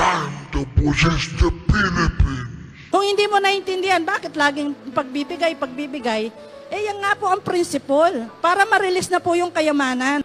time to possess the Philippines. Kung hindi mo naintindihan, bakit laging pagbibigay, yan nga po ang principle. Para ma-release na po yung kayamanan.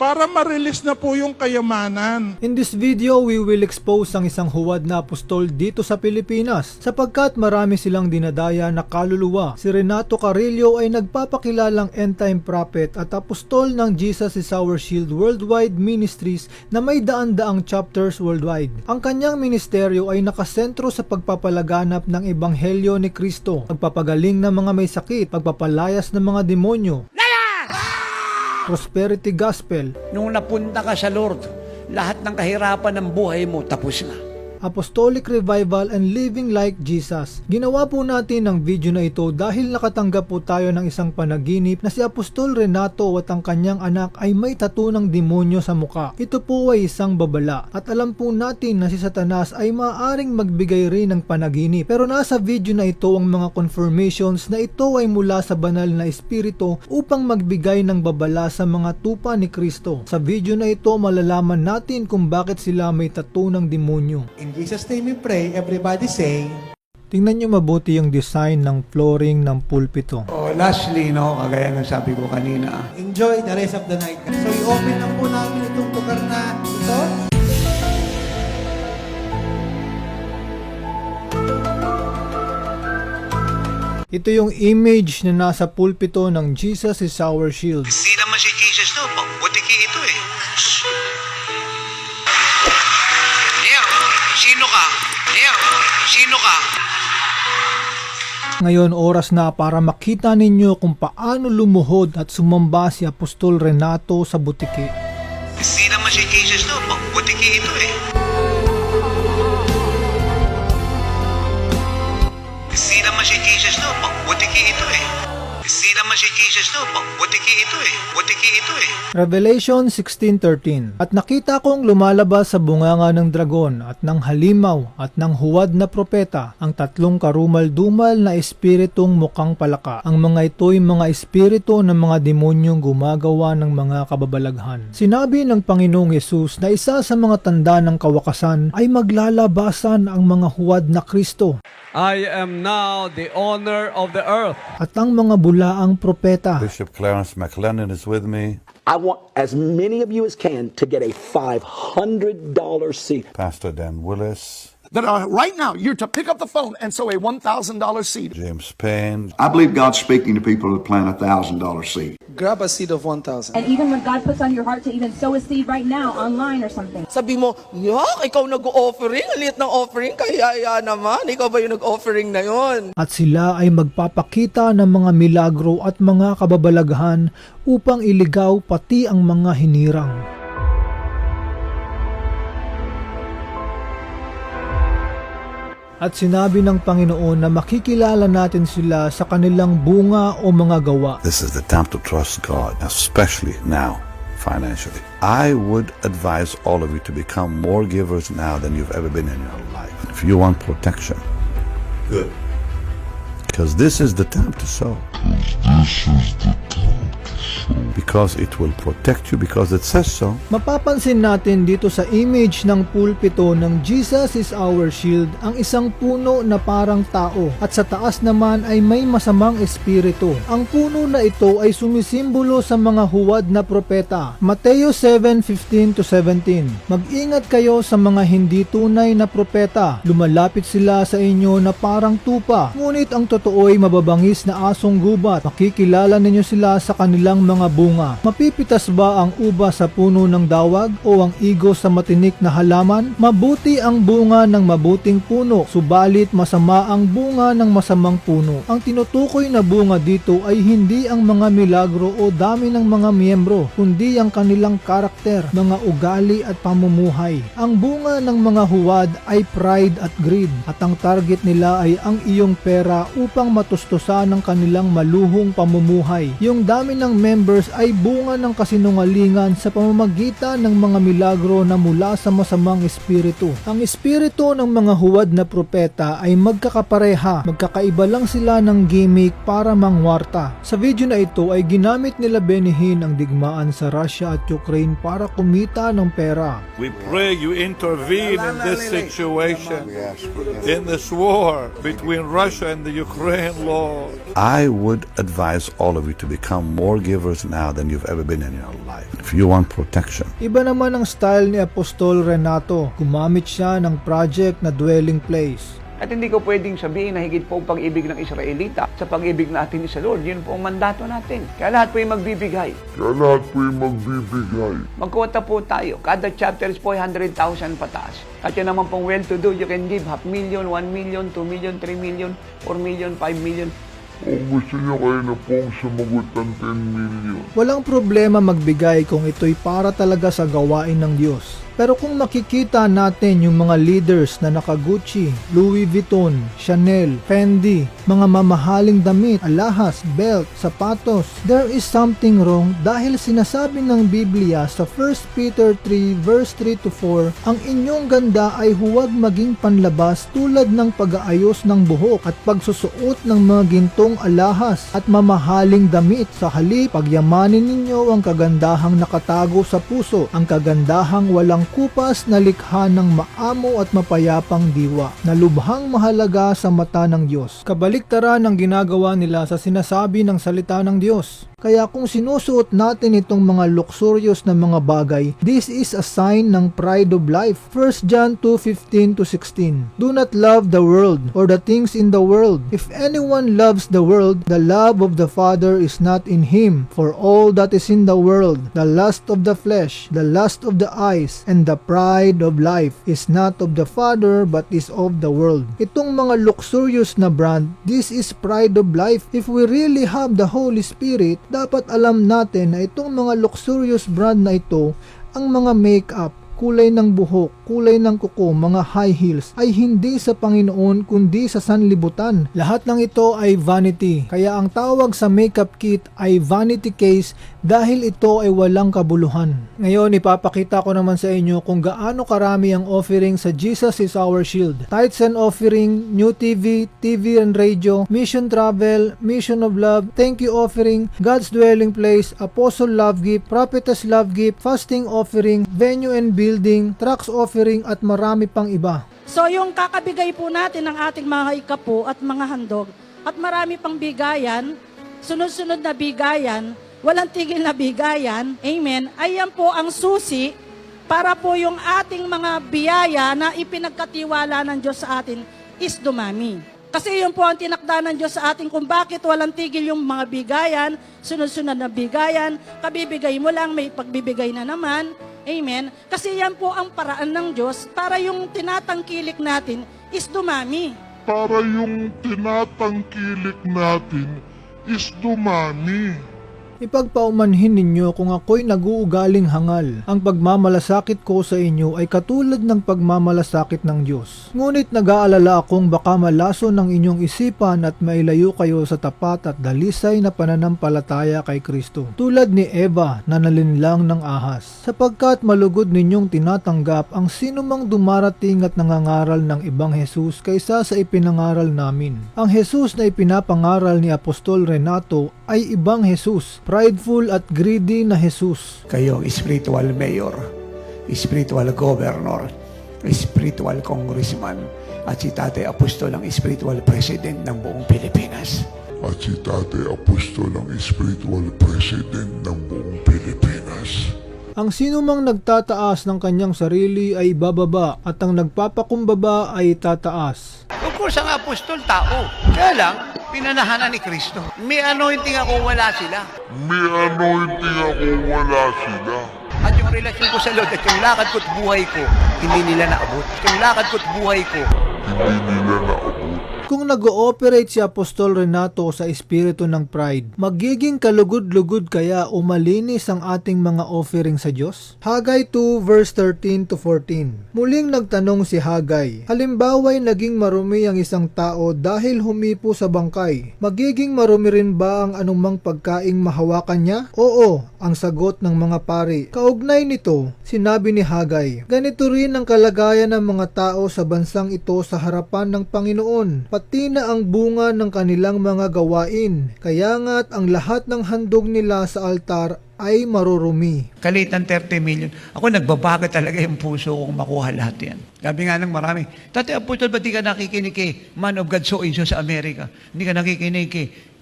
In this video, we will expose ang isang huwad na apostol dito sa Pilipinas sapagkat marami silang dinadaya na kaluluwa. Si Renato Carrillo ay nagpapakilalang end-time prophet at apostol ng Jesus is Our Shield Worldwide Ministries na may daan-daang chapters worldwide. Ang kanyang ministeryo ay nakasentro sa pagpapalaganap ng Ebanghelyo ni Kristo, pagpapagaling ng mga may sakit, pagpapalayas ng mga demonyo, prosperity gospel, Nung napunta ka sa Lord, lahat ng kahirapan ng buhay mo tapos na. apostolic revival and living like Jesus. Ginawa po natin ang video na ito dahil nakatanggap po tayo ng isang panaginip na si Apostol Renato at ang kanyang anak ay may tattoo ng demonyo sa muka. Ito po ay isang babala at alam po natin na si Satanas ay maaaring magbigay rin ng panaginip. Pero nasa video na ito ang mga confirmations na ito ay mula sa banal na espiritu upang magbigay ng babala sa mga tupa ni Kristo. Sa video na ito malalaman natin kung bakit sila may tattoo ng demonyo. In Jesus' name we pray, everybody say, Tingnan nyo mabuti yung design ng flooring ng pulpito. Lastly, kagaya ng sabi ko kanina, enjoy the rest of the night. So i-open na po namin itong lugar na ito. Ito yung image na nasa pulpito ng Jesus is Our Shield. Hindi naman si Jesus to, butiki ito eh. Sino ka? Sino ka? Ngayon oras na para makita ninyo kung paano lumuhod at sumamba si Apostol Renato sa butiki. Hindi naman si Jesus to, butiki ito eh. Hindi naman si Jesus to, butiki ito eh. Hindi naman si Jesus to, butiki ito eh. Butiki ito eh. Revelation 16:13. At nakita kong lumalabas sa bunganga ng dragon at ng halimaw at ng huwad na propeta ang tatlong karumal-dumal na espiritong mukhang palaka. Ang mga ito'y mga espiritu ng mga demonyong gumagawa ng mga kababalaghan. Sinabi ng Panginoong Yesus na isa sa mga tanda ng kawakasan ay maglalabasan ang mga huwad na Kristo I am now the owner of the earth. at ang mga bulaang propeta. Bishop Clarence McLennan is with me. I want as many of you as can to get a $500 seat. Pastor Dan Willis, That right now you're to pick up the phone and sow a $1,000 seed. James Payne, I believe God's speaking to people to plant $1,000 seed. Grab a seed of 1,000. And even when God puts on your heart to even sow a seed right now online or something. Sabi mo, yak, ikaw nag-offering, ang liit ng offering, kaya naman, ikaw ba yung nag-offering na yon? At sila ay magpapakita ng mga milagro at mga kababalaghan upang iligaw pati ang mga hinirang. At sinabi ng Panginoon na makikilala natin sila sa kanilang bunga o mga gawa. this is the time to trust God, especially now, financially. I would advise all of you to become more givers now than you've ever been in your life. If you want protection, good. Because this is the time to sow. Because it will protect you, because it says so. Mapapansin natin dito sa image ng pulpito ng Jesus is Our Shield ang isang puno na parang tao at sa taas naman ay may masamang espiritu. Ang puno na ito ay sumisimbolo sa mga huwad na propeta. Mateo 7:15-17. Mag-ingat kayo sa mga hindi tunay na propeta. Lumalapit sila sa inyo na parang tupa, ngunit ang totoo'y mababangis na asong gubat. Makikilala ninyo sila sa kanilang mga bunga. Mapipitas ba ang uba sa puno ng dawag o ang igo sa matinik na halaman? Mabuti ang bunga ng mabuting puno, subalit masama ang bunga ng masamang puno. Ang tinutukoy na bunga dito ay hindi ang mga milagro o dami ng mga miyembro, kundi ang kanilang karakter, mga ugali at pamumuhay. Ang bunga ng mga huwad ay pride at greed, at ang target nila ay ang iyong pera upang matustusan ang kanilang maluhong pamumuhay. Yung dami ng members ay bunga ng kasinungalingan sa pamamagitan ng mga milagro na mula sa masamang espiritu. Ang espiritu ng mga huwad na propeta ay magkakapareha, magkakaiba lang sila ng gimmick para mangwarta. Sa video na ito ay ginamit nila Benny Hinn ang digmaan sa Russia at Ukraine para kumita ng pera. We pray you intervene in this situation, in this war between Russia and the Ukraine, Lord. I would advise all of you to become more givers now than you've ever been in your life. If you want protection. Iba naman ang style ni Apostol Renato. Gumamit siya ng project na dwelling place. At hindi ko pwedeng sabihin na higit po ang pag-ibig ng Israelita sa pag-ibig natin sa Lord. Yun po ang mandato natin. Kaya lahat po yung magbibigay. Magkuwata po tayo. Kada chapter is po 100,000 pataas. At yun naman pong well-to-do, you can give 500,000, 1,000,000, 2,000,000, 3,000,000, 4,000,000, 5,000,000. Kung gusto nyo kayo na pong sumagot ng 10 million. Walang problema magbigay kung ito'y para talaga sa gawain ng Diyos. Pero kung makikita natin yung mga leaders na naka-Gucci, Louis Vuitton, Chanel, Fendi, mga mamahaling damit, alahas, belt, sapatos, there is something wrong dahil sinasabi ng Biblia sa 1 Peter 3 verse 3 to 4, ang inyong ganda ay huwag maging panlabas tulad ng pag-aayos ng buhok at pagsusuot ng mga gintong alahas at mamahaling damit. Sa halip, pagyamanin ninyo ang kagandahang nakatago sa puso, ang kagandahang walang kupas na likha ng maamo at mapayapang diwa na lubhang mahalaga sa mata ng Diyos. Kabaliktaran ang ginagawa nila sa sinasabi ng salita ng Diyos. Kaya kung sinusuot natin itong mga luxurious na mga bagay, this is a sign ng pride of life. 1 John 2:15 to 16. Do not love the world or the things in the world. If anyone loves the world, the love of the Father is not in him. For all that is in the world, the lust of the flesh, the lust of the eyes, and the pride of life is not of the Father but is of the world. Itong mga luxurious na brand, this is pride of life. If we really have the Holy Spirit, dapat alam natin na itong mga luxurious brand na ito, ang mga makeup, kulay ng buhok, kulay ng kuko, mga high heels ay hindi sa Panginoon kundi sa sanlibutan. Lahat ng ito ay vanity. Kaya ang tawag sa makeup kit ay vanity case dahil ito ay walang kabuluhan. Ngayon ipapakita ko naman sa inyo kung gaano karami ang offering sa Jesus is Our Shield. Tithes and offering, New TV, TV and radio, mission travel, mission of love, thank you offering, God's dwelling place, apostle love gift, prophetess love gift, fasting offering, venue and building, tracts offering at marami pang iba. So yung kakabigay po natin ng ating mga ikapo at mga handog at marami pang bigayan, sunod-sunod na bigayan, walang tigil na bigayan, amen, ayan po ang susi para po yung ating mga biyaya na ipinagkatiwala ng Diyos sa atin is dumami. Kasi yun po ang tinakda ng Diyos sa atin kung bakit walang tigil yung mga bigayan, sunod-sunod na bigayan, kabibigay mo lang, may pagbibigay na naman. Amen? Kasi yan po ang paraan ng Diyos para yung tinatangkilik natin is dumami. Para yung tinatangkilik natin is dumami. Ipagpaumanhin ninyo kung ako'y nag-uugaling hangal. Ang pagmamalasakit ko sa inyo ay katulad ng pagmamalasakit ng Diyos. Ngunit nag-aalala akong baka malaso ng inyong isipan at mailayo kayo sa tapat at dalisay na pananampalataya kay Kristo. Tulad ni Eva na nalinlang ng ahas. Sapagkat malugod ninyong tinatanggap ang sinumang dumarating at nangangaral ng ibang Jesus kaysa sa ipinangaral namin. Ang Jesus na ipinapangaral ni Apostol Renato ay ibang Jesus. Prideful at greedy na Jesus. Kayo, spiritual mayor, spiritual governor, spiritual congressman, at si Tatay Apostol ang spiritual president ng buong Pilipinas. At si Tatay Apostol ang spiritual president ng buong Pilipinas. Ang sinumang nagtataas ng kanyang sarili ay bababa at ang nagpapakumbaba ay tataas. Of course, ang apostol, tao. Kaya lang, pinanahanan ni Kristo. May anointing ako, wala sila. At yung relasyon ko sa Lord at yung lakad ko't buhay ko, hindi nila naabot. Yung lakad ko't buhay ko, hindi nila naabot. Kung nag-ooperate si Apostol Renato sa espiritu ng pride, magiging kalugod-lugod kaya o malinis ang ating mga offering sa Diyos? Hagay 2 verse 13 to 14. Muling nagtanong si Hagay, halimbawa'y naging marumi ang isang tao dahil humipo sa bangkay, magiging marumi rin ba ang anumang pagkaing mahawakan niya? Oo, ang sagot ng mga pari. Kaugnay nito, sinabi ni Hagay, ganito rin ang kalagayan ng mga tao sa bansang ito sa harapan ng Panginoon, pati na ang bunga ng kanilang mga gawain. Kaya nga't ang lahat ng handog nila sa altar ay marurumi. Kalit ng 30 million. Ako nagbabaga talaga yung puso kong makuha lahat yan. Sabi nga ng marami, Tatay Apostol, ba't di ka nakikinig kay Man of God So Inso sa Amerika? Hindi ka nakikinig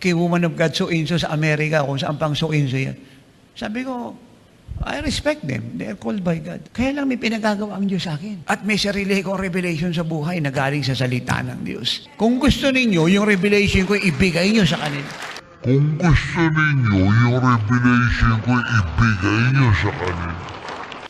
kay Woman of God So Inso sa Amerika kung saan pang So Inso yan? Sabi ko, I respect them. They are called by God. Kaya lang may pinagagawa ang Diyos sa akin. At may sarili kong revelation sa buhay na galing sa salita ng Diyos. Kung gusto ninyo, yung revelation ko ibigay nyo sa kanila. Kung gusto ninyo, yung revelation ko ibigay nyo sa kanila.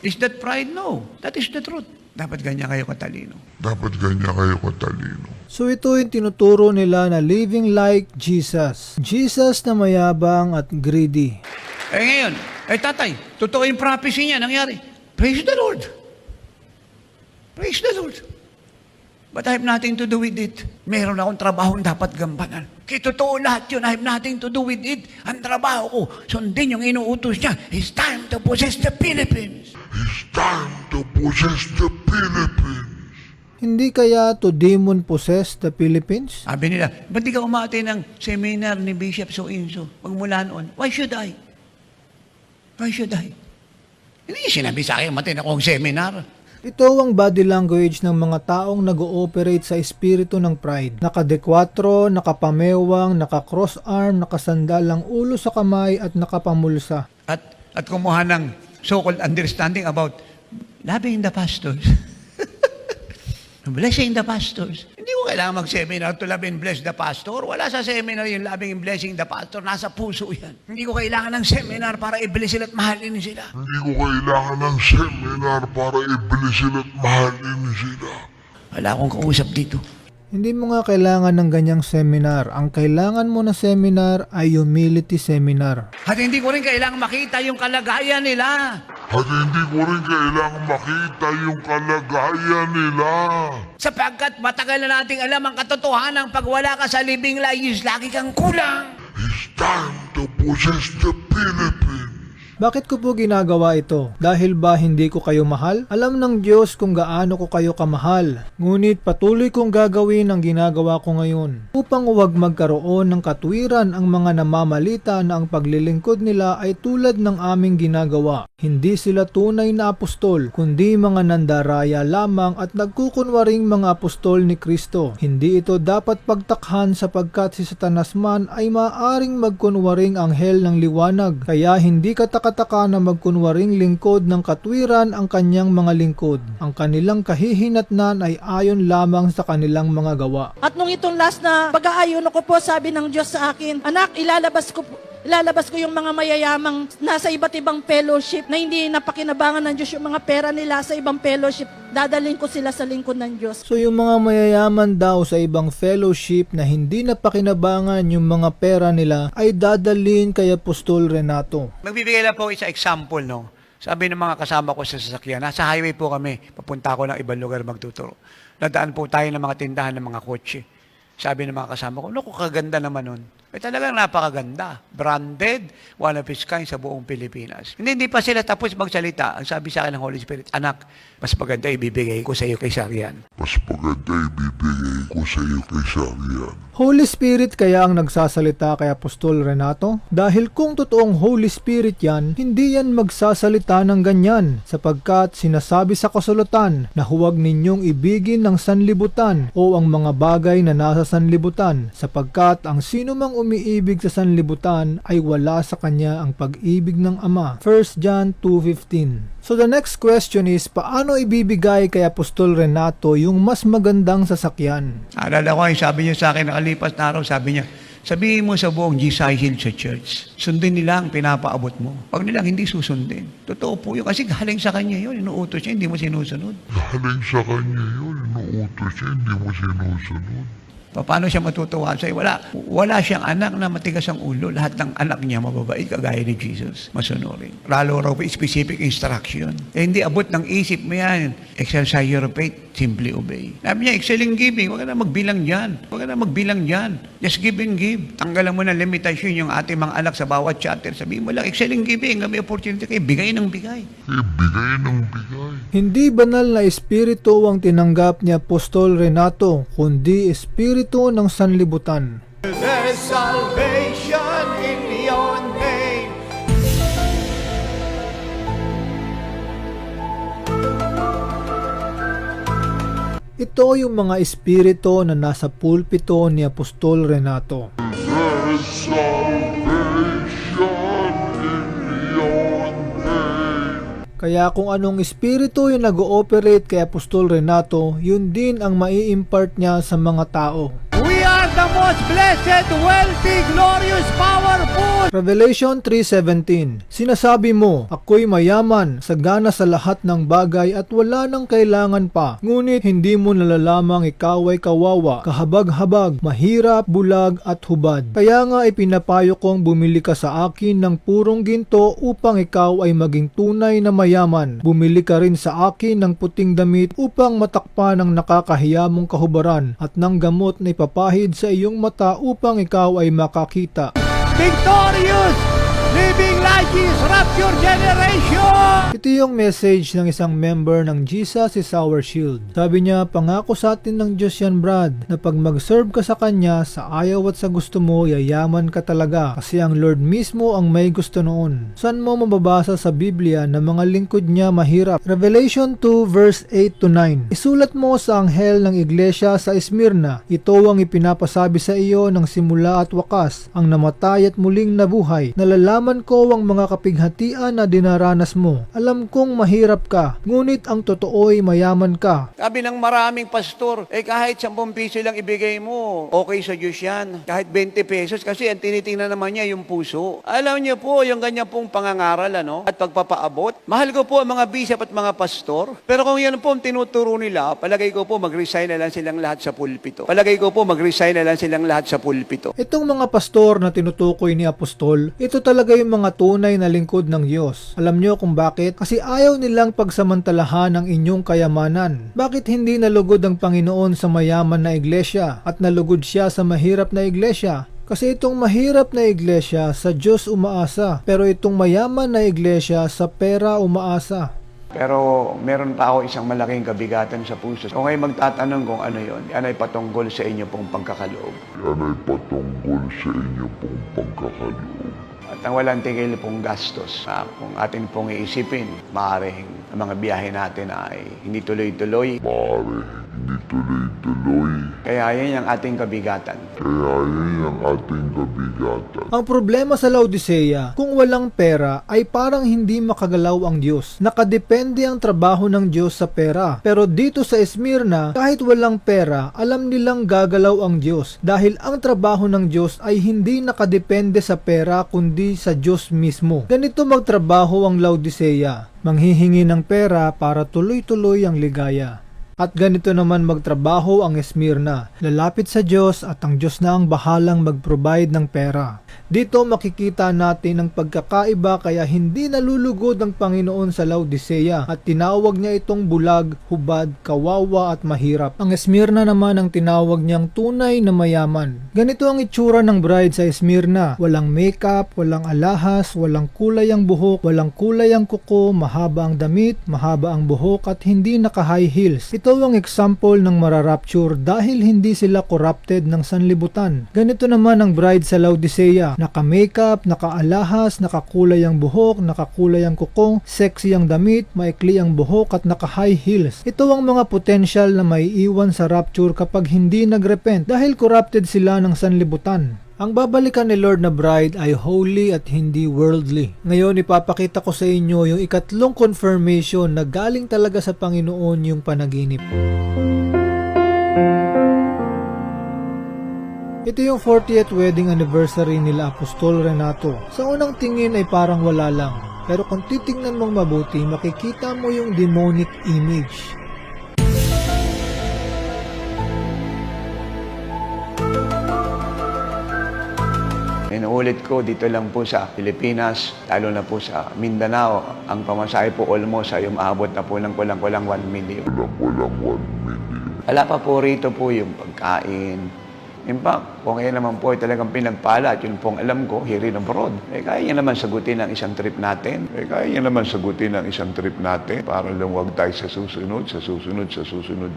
Is that pride? No. That is the truth. Dapat ganyan kayo katalino. Dapat ganyan kayo katalino. So ito yung tinuturo nila na living like Jesus. Jesus na mayabang at greedy. Ngayon, tatay, totoo yung prophecy niya, nangyari. Praise the Lord. Praise the Lord. But I have nothing to do with it. Meron akong trabahong dapat gampanan. Kaya totoo lahat yun, I have nothing to do with it. Ang trabaho ko, sundin yung inuutos niya. It's time to possess the Philippines. It's time to possess the Philippines. Hindi kaya to demon possess the Philippines? Sabi nila, ba't di ka umati ng seminar ni Bishop So Inso? Magmula noon, why should I? Why should I? Hindi sinabi sa akin, matin akong seminar. Ito ang body language ng mga taong nag-ooperate sa espiritu ng pride. Naka-dekwatro, nakapamewang, naka-cross arm, nakasandal ang ulo sa kamay at nakapamulsa. At kumuha ng so-called understanding about loving the pastors. Blessing the pastors. Hindi ko kailangan mag-seminar to love and bless the pastor. Wala sa seminar yung loving and blessing the pastor. Nasa puso yan. Hindi ko kailangan ng seminar para i-bless sila at mahalin sila. Hindi ko kailangan ng seminar para i-blessin at mahalin sila. Wala akong kausap dito. Hindi mo nga kailangan ng ganyang seminar. Ang kailangan mo na seminar ay humility seminar. At hindi ko rin kailangan makita yung kalagayan nila. At hindi ko rin kailangan makita yung kalagayan nila. Sapagkat matagal na nating alam ang katotohanan, pag wala ka sa living lives, lagi kang kulang. It's time to possess the Philippines. Bakit ko po ginagawa ito? Dahil ba hindi ko kayo mahal? Alam ng Diyos kung gaano ko kayo kamahal. Ngunit patuloy kong gagawin ang ginagawa ko ngayon upang huwag magkaroon ng katwiran ang mga namamalita na ang paglilingkod nila ay tulad ng aming ginagawa. Hindi sila tunay na apostol, kundi mga nandaraya lamang at nagkukunwaring mga apostol ni Kristo. Hindi ito dapat pagtakhan sapagkat si Satanas man ay maaring magkunwaring anghel ng liwanag. Kaya hindi katakataka na magkunwaring lingkod ng katwiran ang kanyang mga lingkod. Ang kanilang kahihinatnan ay ayon lamang sa kanilang mga gawa. At nung itong last na pag-aayon ko po, sabi ng Diyos sa akin, anak, ilalabas ko yung mga mayayamang nasa iba't ibang fellowship na hindi napakinabangan ng Diyos yung mga pera nila sa ibang fellowship. Dadalhin ko sila sa lingkod ng Diyos. So yung mga mayayaman daw sa ibang fellowship na hindi napakinabangan yung mga pera nila ay dadalhin kay Apostol Renato. Magbibigay lang po isa example, no? Sabi ng mga kasama ko sa sasakyan, nasa highway po kami, papunta ko ng ibang lugar magtuturo. Nadaan po tayo ng mga tindahan ng mga kotse. Sabi ng mga kasama ko, naku, kaganda naman nun. Ay talagang napakaganda. Branded, one of its kind sa buong Pilipinas. Hindi pa sila tapos magsalita. Ang sabi sa akin ng Holy Spirit, anak, mas maganda ibibigay ko sa iyo kay Sarian. Mas maganda ibibigay ko sa iyo kay Sarian. Holy Spirit kaya ang nagsasalita kay Apostol Renato? Dahil kung totoong Holy Spirit yan, hindi yan magsasalita ng ganyan, sapagkat sinasabi sa kasulatan na huwag ninyong ibigin ng sanlibutan o ang mga bagay na nasa sanlibutan, sapagkat ang sino mang umiibig sa sanlibutan ay wala sa kanya ang pag-ibig ng Ama. 1 John 2:15. So the next question is, paano ibibigay kay Apostol Renato yung mas magandang sasakyan? Alala ko, sabi niya sa akin nakalipas na araw, sabi niya, Sabihin mo sa buong Gisay Hill sa church, sundin nila ang pinapaabot mo. Pag nilang hindi susundin, totoo po yun. Kasi galing sa kanya yun, inuutos niya, hindi mo sinusunod. Galing sa kanya yun, inuutos siya, hindi mo sinusunod. Paano siya matutuwa sa'yo? Wala siyang anak na matigas ang ulo. Lahat ng anak niya mababait, kagaya ni Jesus. Masunurin. Lalo raw specific instruction. Hindi abot ng isip mo yan. Exercise your faith, simply obey. Sabi niya, excelling giving. Huwag ka na magbilang dyan. Just give and give. Tanggalan mo ng limitasyon yung ating mga anak sa bawat chapter. Sabihin mo lang, excelling giving. May opportunity kayo. Bigay ng bigay. Bigay ng bigay. Hindi banal na espiritu ang tinanggap ni Apostol Renato, kundi espiritu ng sanlibutan. There is salvation in your name. Ito yung mga espiritu na nasa pulpito ni Apostol Renato. There is salvation in your name. Kaya kung anong espiritu yung nag-ooperate kay Apostol Renato, yun din ang mai-impart niya sa mga tao. We are the most blessed, wealthy, glorious, powerful. Revelation 3:17. Sinasabi mo, ako'y mayaman, sagana sa lahat ng bagay at wala nang kailangan pa. Ngunit hindi mo nalalamang ikaw ay kawawa, kahabag-habag, mahirap, bulag at hubad. Kaya nga ipinapayo kong bumili ka sa akin ng purong ginto upang ikaw ay maging tunay na mayaman. Bumili ka rin sa akin ng puting damit upang matakpan ang nakakahiya mong kahubaran at ng gamot na ipapahid sa iyong mata upang ikaw ay makakita. Victorious, living like his rapture generation. Ito yung message ng isang member ng Jesus is Our Shield. Sabi niya, pangako sa atin ng Diyos yan, Brad, na pag mag-serve ka sa Kanya, sa ayaw at sa gusto mo, yayaman ka talaga. Kasi ang Lord mismo ang may gusto noon. Saan mo mababasa sa Biblia na mga lingkod niya mahirap? Revelation 2 verse 8-9. Isulat mo sa anghel ng iglesia sa Esmirna, ito ang ipinapasabi sa iyo ng simula at wakas, ang namatay at muling nabuhay. Nalalaman ko ang mga kapighatian na dinaranas mo. Alam kong mahirap ka, ngunit ang totoo ay mayaman ka. Sabi ng maraming pastor, kahit 10 piso lang ibigay mo, okay sa Diyos yan. Kahit 20 pesos, kasi ang tinitingnan naman niya yung puso. Alam niyo po, yung ganyan pong pangangaral, at pagpapaabot. Mahal ko po ang mga bishop at mga pastor, pero kung yan po ang tinuturo nila, palagay ko po mag-resign na lang silang lahat sa pulpito. Itong mga pastor na tinutukoy ni Apostol, ito talaga yung mga tunay na lingkod ng Diyos. Alam niyo kung bakit? Kasi ayaw nilang pagsamantalahan ang inyong kayamanan. Bakit hindi nalugod ang Panginoon sa mayaman na iglesia at nalugod siya sa mahirap na iglesia? Kasi itong mahirap na iglesia sa Diyos umaasa, pero itong mayaman na iglesia sa pera umaasa. Pero meron pa ako isang malaking kabigatan sa puso. Kung kayo magtatanong kung ano yon, yan ay patungkol sa inyo pong pagkakaloob. At ang walang tigil pong gastos. Kung atin pong iisipin, maaaring ang mga biyahe natin ay hindi tuloy-tuloy. Kaya yan ang ating kabigatan. Ang problema sa Laodicea, kung walang pera, ay parang hindi makagalaw ang Diyos. Nakadepende ang trabaho ng Diyos sa pera. Pero dito sa Esmirna, kahit walang pera, alam nilang gagalaw ang Diyos. Dahil ang trabaho ng Diyos ay hindi nakadepende sa pera, kundi sa Diyos mismo. Ganito magtrabaho ang Laodicea. Manghihingi ng pera para tuloy-tuloy ang ligaya. At ganito naman magtrabaho ang Esmirna. Lalapit sa Diyos at ang Diyos na ang bahalang mag-provide ng pera. Dito makikita natin ang pagkakaiba kaya hindi nalulugod ang Panginoon sa Laodicea at tinawag niya itong bulag, hubad, kawawa at mahirap. Ang Esmirna naman ang tinawag niyang tunay na mayaman. Ganito ang itsura ng bride sa Esmirna. Walang makeup, walang alahas, walang kulay ang buhok, walang kulay ang kuko, mahaba ang damit, mahaba ang buhok at hindi naka-high heels. Ito ang example ng mararapture dahil hindi sila corrupted ng sanlibutan. Ganito naman ang bride sa Laodicea. Naka-makeup, naka-alahas, nakakulay ang buhok, nakakulay ang kuko, sexy ang damit, maikli ang buhok at naka-high heels. Ito ang mga potential na maiiwan sa rapture kapag hindi nagrepent dahil corrupted sila ng sanlibutan. Ang babalikan ni Lord na bride ay holy at hindi worldly. Ngayon ipapakita ko sa inyo yung ikatlong confirmation na galing talaga sa Panginoon yung panaginip. Ito yung 40th wedding anniversary nila Apostol Renato. Sa unang tingin ay parang wala lang. Pero kung titingnan mong mabuti, makikita mo yung demonic image. Inuulit ko, dito lang po sa Pilipinas, lalo na po sa Mindanao, ang pamasahe po almost ay umaabot na po ng kulang-kulang 1 million. Kulang 1 million. Wala pa po rito po yung pagkain. In fact, kung ngayon naman po ay talagang pinagpala at yun pong alam ko, here in abroad, kaya niya naman sagutin ang isang trip natin. Para lang huwag tayo sa susunod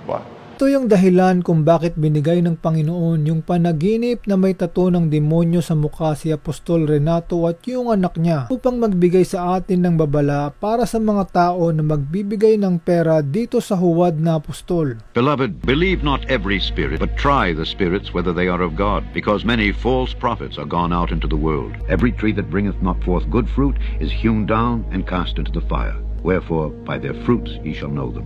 pa. Ito yung dahilan kung bakit binigay ng Panginoon yung panaginip na may tato ng demonyo sa mukha si Apostol Renato at yung anak niya upang magbigay sa atin ng babala para sa mga tao na magbibigay ng pera dito sa huwad na apostol. Beloved, believe not every spirit, but try the spirits whether they are of God, because many false prophets are gone out into the world. Every tree that bringeth not forth good fruit is hewn down and cast into the fire. Wherefore by their fruits ye shall know them.